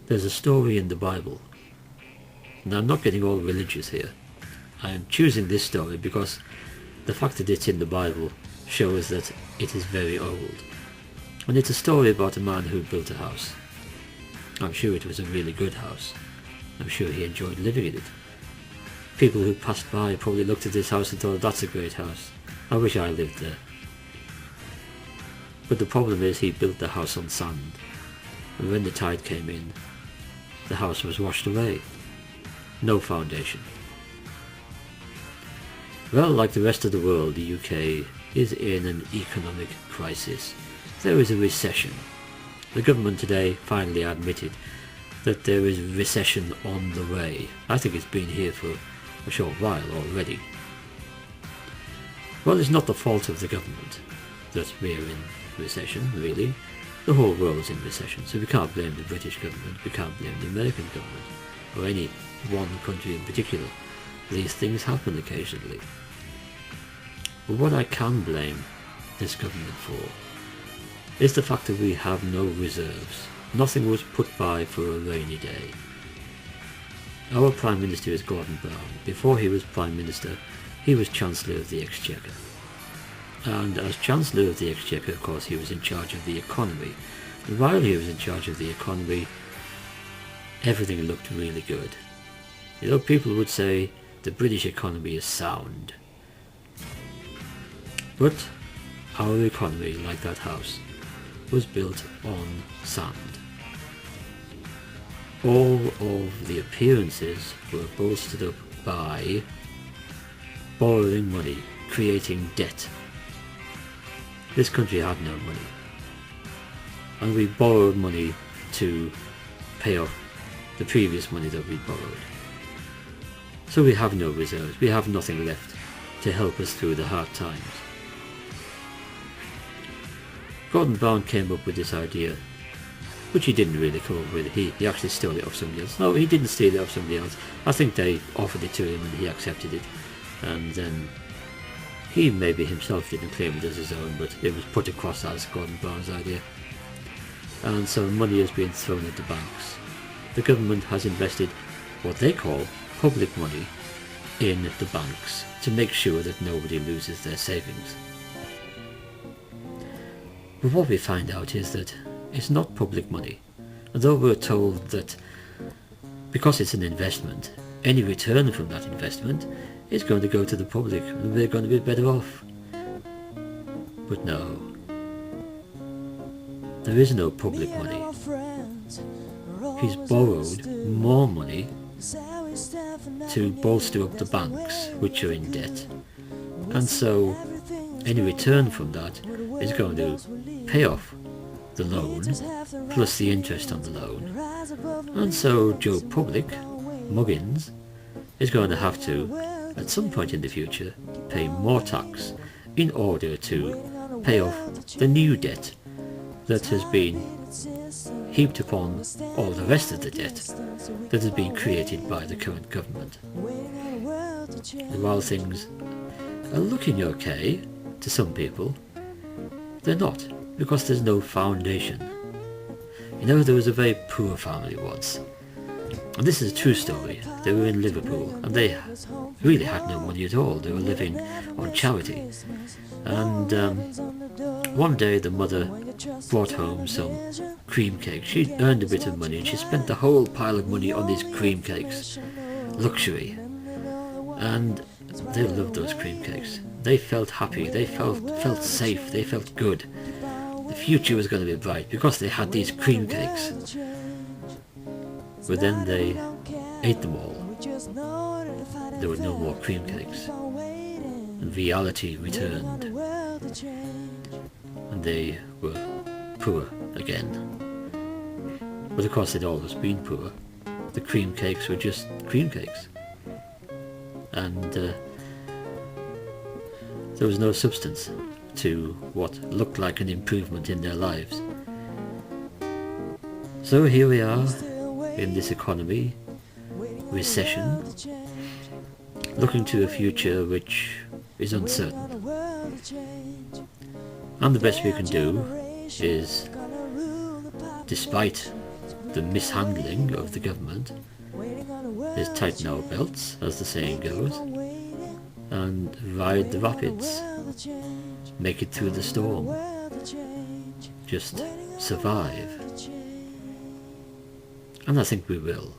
There's a story in the Bible. Now, I'm not getting all religious here. I'm choosing this story because the fact that it's in the Bible shows that it is very old. And it's a story about a man who built a house. I'm sure it was a really good house. I'm sure he enjoyed living in it. People who passed by probably looked at this house and thought, that's a great house. I wish I lived there. But the problem is he built the house on sand. And when the tide came in, the house was washed away. No foundation. Well, like the rest of the world, the UK is in an economic crisis. There is a recession. The government today finally admitted that there is a recession on the way. I think it's been here for a short while already. Well, it's not the fault of the government that we're in recession, really. The whole world is in recession, so we can't blame the British government, we can't blame the American government, or any one country in particular. These things happen occasionally. But what I can blame this government for is the fact that we have no reserves. Nothing was put by for a rainy day. Our Prime Minister is Gordon Brown. Before he was Prime Minister, he was Chancellor of the Exchequer. And as Chancellor of the Exchequer, of course, he was in charge of the economy. And while he was in charge of the economy, everything looked really good. You know, people would say the British economy is sound. But our economy, like that house, was built on sand. All of the appearances were bolstered up by borrowing money, creating debt. This country had no money, and we borrowed money to pay off the previous money that we borrowed. So we have no reserves, we have nothing left to help us through the hard times. Gordon Brown came up with this idea, which he didn't really come up with. He actually stole it off somebody else. No, he didn't steal it off somebody else. I think they offered it to him and he accepted it. And then he maybe himself didn't claim it as his own, but it was put across as Gordon Brown's idea. And so money has been thrown at the banks. The government has invested what they call public money in the banks to make sure that nobody loses their savings. But what we find out is that it's not public money. And though we're told that because it's an investment, any return from that investment is going to go to the public and we're going to be better off. But no, there is no public money. He's borrowed more money to bolster up the banks, which are in debt. And so any return from that is going to pay off the loan plus the interest on the loan. And so Joe Public, Muggins, is going to have to, at some point in the future, pay more tax in order to pay off the new debt that has been heaped upon all the rest of the debt that has been created by the current government. And while things are looking okay to some people, they're not, because there's no foundation. You know, there was a very poor family once, and this is a true story. They were in Liverpool and they really had no money at all. They were living on charity. And one day the mother brought home some cream cakes. She'd earned a bit of money and she spent the whole pile of money on these cream cakes. Luxury. And they loved those cream cakes. They felt happy, they felt safe, they felt good. The future was going to be bright because they had these cream cakes. But then they ate them all. There were no more cream cakes. And reality returned. And they were poor again. But of course they'd always been poor. The cream cakes were just cream cakes. And there was no substance to what looked like an improvement in their lives. So here we are in this economy, recession, looking to a future which is uncertain. And the best we can do is, despite the mishandling of the government is tighten our belts, as the saying goes, and ride the rapids, make it through the storm, just survive. And I think we will.